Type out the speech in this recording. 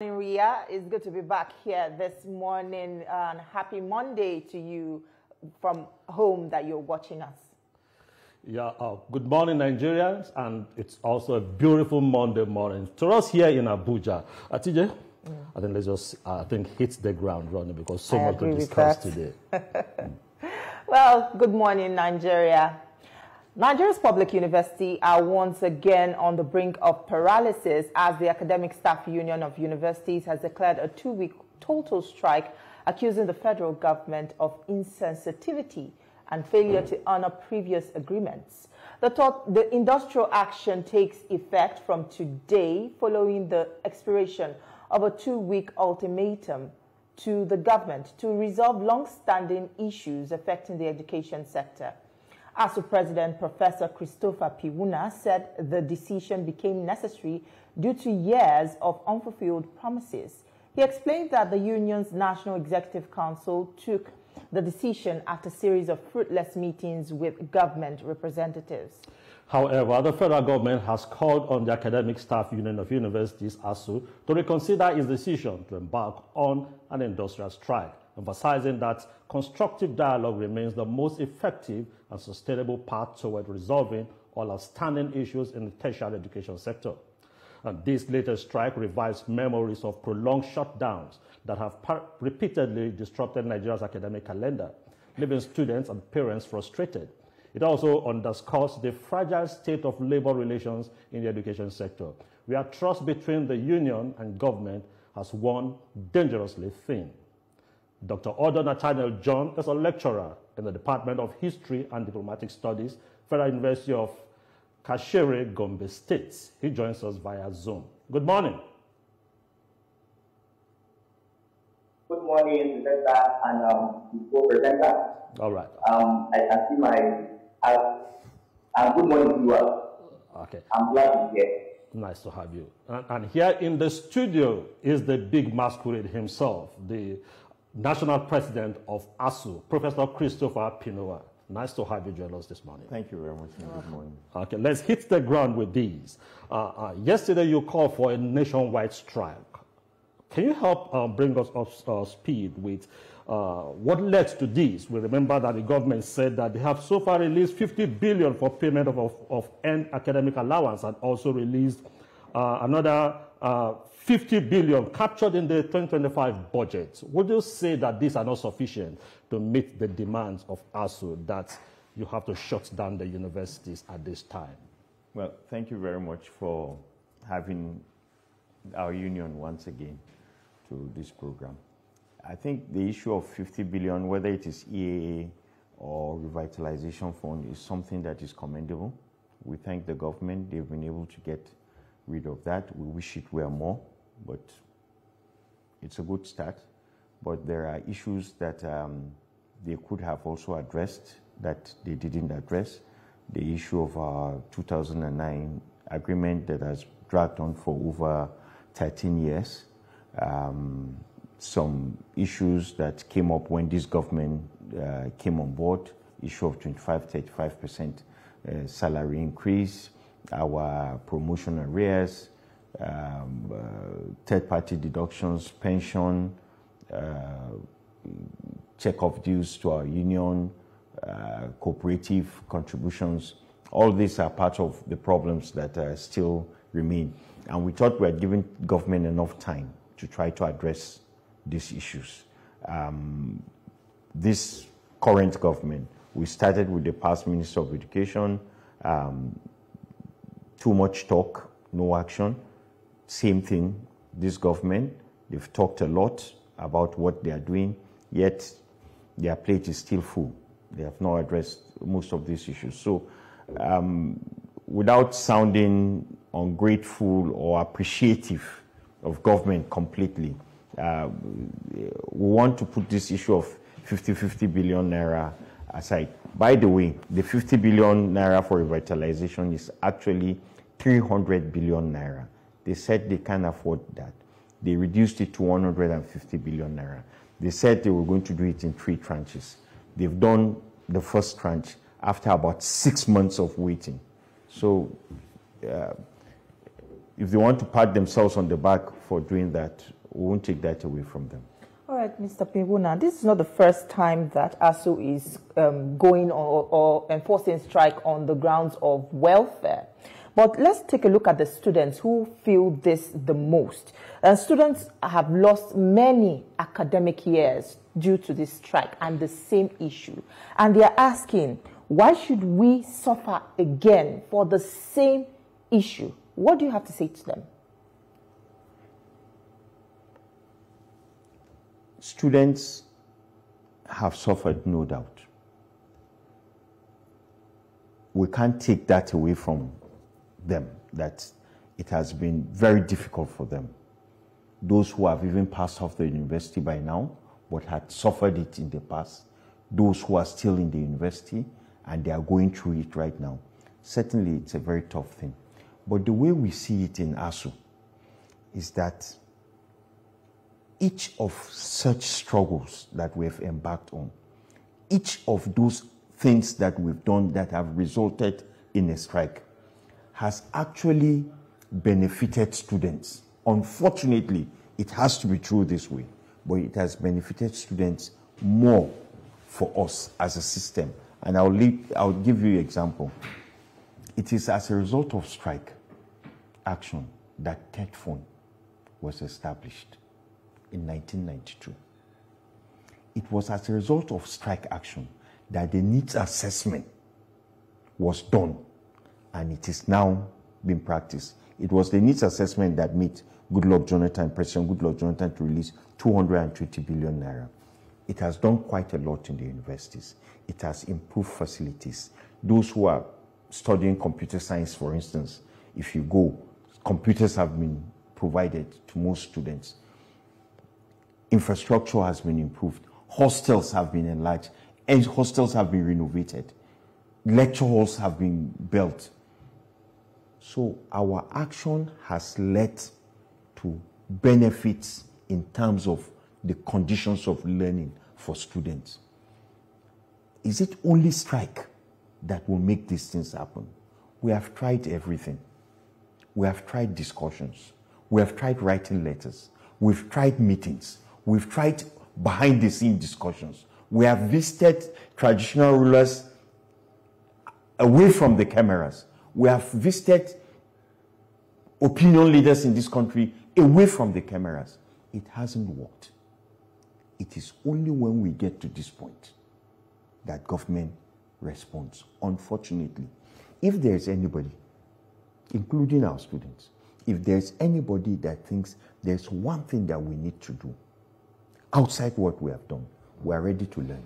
Ria, it's good to be back here this morning. Happy Monday to you from home that you're watching us. Yeah, good morning, Nigerians, and it's also a beautiful Monday morning to us here in Abuja. TJ, I think let's just hit the ground running because so much to discuss today. Well, good morning, Nigeria. Nigeria's public universities are once again on the brink of paralysis as the Academic Staff Union of Universities has declared a 2-week total strike, accusing the federal government of insensitivity and failure to honor previous agreements. The industrial action takes effect from today following the expiration of a 2-week ultimatum to the government to resolve long-standing issues affecting the education sector. ASUU President Professor Christopher Piwuna said the decision became necessary due to years of unfulfilled promises. He explained that the union's National Executive Council took the decision after a series of fruitless meetings with government representatives. However, the federal government has called on the Academic Staff Union of Universities, ASUU, to reconsider its decision to embark on an industrial strike, emphasizing that constructive dialogue remains the most effective and sustainable path toward resolving all outstanding issues in the tertiary education sector. And this latest strike revives memories of prolonged shutdowns that have repeatedly disrupted Nigeria's academic calendar, leaving students and parents frustrated. It also underscores the fragile state of labor relations in the education sector, where trust between the union and government has worn dangerously thin. Dr. Odo Nathaniel John is a lecturer in the Department of History and Diplomatic Studies, Federal University of Kashere, Gombe State. He joins us via Zoom. Good morning. Good morning, presenter and co-presenter. All right. I can see my... good morning, viewers. Okay. I'm glad to be here. Nice to have you. And here in the studio is the big masquerade himself, the National President of ASUU, Professor Christopher Piwuna. Nice to have you join us this morning. Thank you very much. Good morning. Okay, let's hit the ground with these. Yesterday you called for a nationwide strike. Can you help bring us up to speed with what led to this? We remember that the government said that they have so far released 50 billion for payment of end academic allowance and also released another 50 billion captured in the 2025 budget. Would you say that these are not sufficient to meet the demands of ASUU, that you have to shut down the universities at this time? Well, thank you very much for having our union once again to this program. I think the issue of 50 billion, whether it is EAA or revitalization fund, is something that is commendable. We thank the government. They've been able to get rid of that. We wish it were more, but it's a good start. But there are issues that they could have also addressed that they didn't address. The issue of our 2009 agreement that has dragged on for over 13 years. Some issues that came up when this government came on board, issue of 25-35% salary increase, our promotion arrears, third-party deductions, pension, check-off dues to our union, cooperative contributions. All these are part of the problems that still remain. And we thought we had given government enough time to try to address these issues. This current government, we started with the past Minister of Education, too much talk, no action. Same thing, this government, they've talked a lot about what they are doing, yet their plate is still full. They have not addressed most of these issues. So without sounding ungrateful or appreciative of government completely, we want to put this issue of 50 billion naira aside. By the way, the 50 billion naira for revitalization is actually 300 billion naira. They said they can't afford that. They reduced it to 150 billion naira. They said they were going to do it in 3 tranches. They've done the first tranche after about 6 months of waiting. So if they want to pat themselves on the back for doing that, we won't take that away from them. All right, Mr. Piwuna, this is not the first time that ASUU is going or enforcing strike on the grounds of welfare. But let's take a look at the students who feel this the most. Students have lost many academic years due to this strike and the same issue. And they are asking, why should we suffer again for the same issue? What do you have to say to them? Students have suffered, no doubt. We can't take that away from them, that it has been very difficult for them. Those who have even passed off the university by now, but had suffered it in the past, those who are still in the university and they are going through it right now. Certainly, it's a very tough thing. But the way we see it in ASUU is that each of such struggles that we've embarked on, each of those things that we've done that have resulted in a strike, has actually benefited students. Unfortunately, it has to be true this way, but it has benefited students more for us as a system. And I'll give you an example. It is as a result of strike action that TED Fund was established in 1992. It was as a result of strike action that the needs assessment was done, and it is now being practiced. It was the needs assessment that made President Goodluck Jonathan to release 220 billion naira. It has done quite a lot in the universities. It has improved facilities. Those who are studying computer science, for instance, if you go, computers have been provided to most students. Infrastructure has been improved. Hostels have been enlarged. And hostels have been renovated. Lecture halls have been built. So our action has led to benefits in terms of the conditions of learning for students. Is it only strike that will make these things happen? We have tried everything. We have tried discussions. We have tried writing letters. We've tried meetings. We've tried behind-the-scenes discussions. We have visited traditional rulers away from the cameras. We have visited opinion leaders in this country away from the cameras. It hasn't worked. It is only when we get to this point that government responds. Unfortunately, if there is anybody, including our students, if there's anybody that thinks there's one thing that we need to do outside what we have done, we are ready to learn.